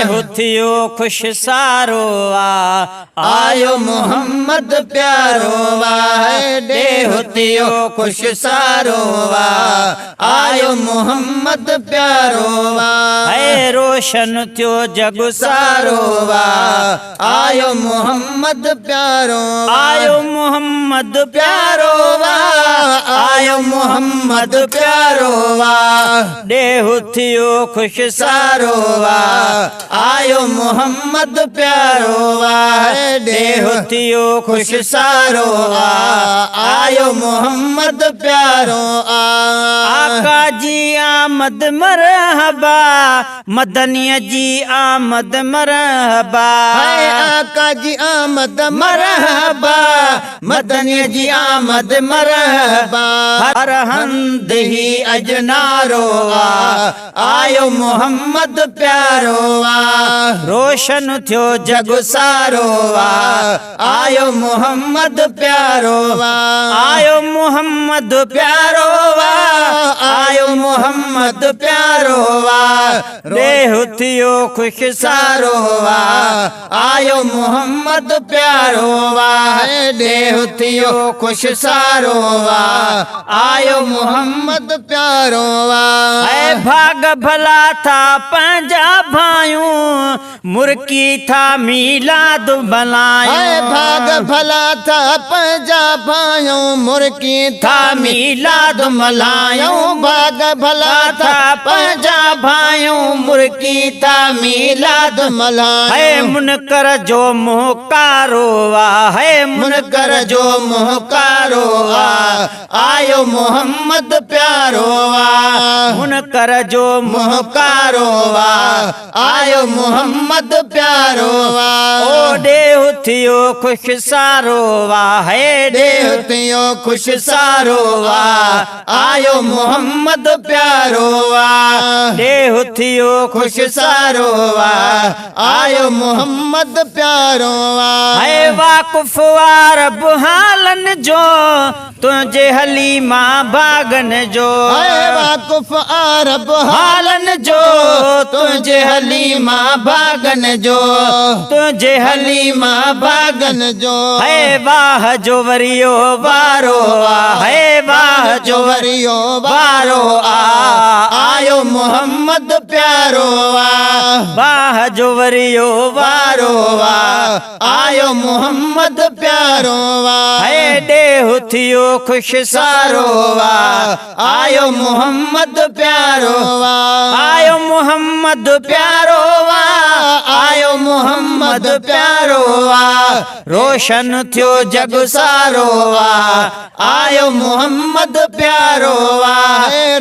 देहु थियो खुश सारो आयो मोहम्मद प्यारो देहु थियो खुश सारो आयो मोहम्मद प्यारो है रोशन थियो जग सारो आयो मोहम्मद प्यारो आयो मोहम्मद प्यारो आयो मोहम्मद प्यारो देहु थियो खुश सारो आयो मोहम्मद प्यारो देहु थियो खुश सारो आयो मोहम्मद प्यारो आका जी आमद मरहबा मदनिया जी आमद मरहबा आका जी आमद मरहबा मदनिया जी आमद मरहबा हर हंद ही अजनारो आयो मोहम्मद प्यारो रोशन थियो जग सारो आयो मोहम्मद प्यारो आयो मोहम्मद प्यारो आयो मोहम्मद प्यारो देहु थियो खुश सारो आयो मोहम्मद प्यारो देहु थियो खुश सारो आयो मोहम्मद प्यारो है भाग भला था पंजा भायूं मुर्की था मिलाद बनायूं भाग भला था पंजा भायूं मुर्की था मिलाद मलायूं भाग भला था पंजा भायूं मुर्की था मिलाद मलायूं है मुनकर जो मुहकारो है मुनकर जो मुहकारो आयो मोहम्मद प्यारो मुनकर जो मुहकारो आयो मोहम्मद प्यारो ओ देहु थियो खुश सारो है देहु थियो खुश सारो आयो मोहम्मद प्यारो देहु थियो खुश सारो आयो मोहम्मद प्यारो है वाकुफ वारब हालन जो तुझे हलीमा भागन जो वाकुफ अरब हालन जो तुझे हलीमा भागन जो तुझे हलीमा भागन जो है वाह जो वरियो वारो है वाह जो वरियो वारो आयो मोहम्मद प्यारो वाह जो वरियो वारो आयो मोहम्मद प्यारो है देहु थियो खुश सारो आयो मोहम्मद प्यारो आयो मोहम्मद प्यारो आयो मोहम्मद प्यारो रोशन थियो जग सारो आयो मोहम्मद प्यारो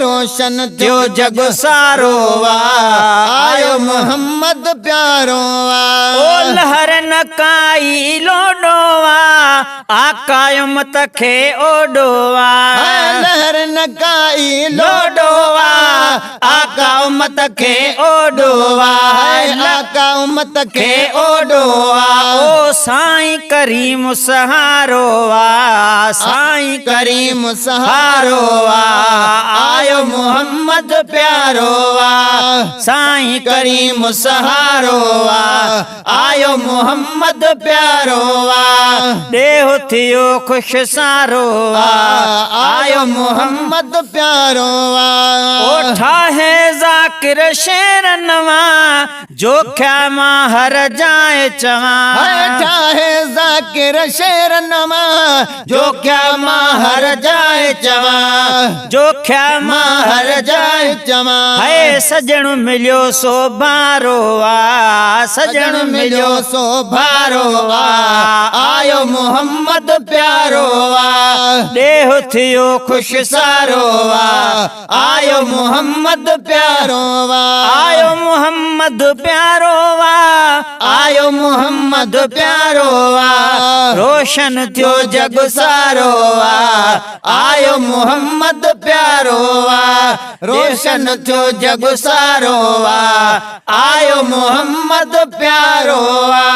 रोशन थियो जग सारो आयो मोहम्मद प्यारो ओ लहर न काई लोडोवा आकायम तखे ओडोवा लहर न काई लोडोवा आका उम्मत खे ओडोवा आका उम्मत खे ओडोवा ओ साईं करीम सहारोवा साईं करीम सहारोवा आयो मोहम्मद प्यारोवा साईं करीम सहारोवा आयो मोहम्मद प्यारोवा देहु थियो खुश सारोवा आयो मोहम्मद प्यारोवा ओ ठाहे जाकिर शेर नवा जो ख्या मां हर जाए चवा ठाहे जाकिर शेर नवा जो क्या मां हर जाए चवा जो ख्या मां हर जाए चवा है सजण मिलियो सो भारोवा सजण मिलियो सो भारोवा आयो मोहम्मद प्यारोवा देहु थियो खुश सारोवा आयो मोहम्मद प्यारोवा आयो मोहम्मद प्यारोवा आयो मोहम्मद प्यारोवा रोशन थियो जग सारोवा आयो मोहम्मद प्यारोवा रोशन थियो जग सारोवा आयो मोहम्मद प्यारोवा।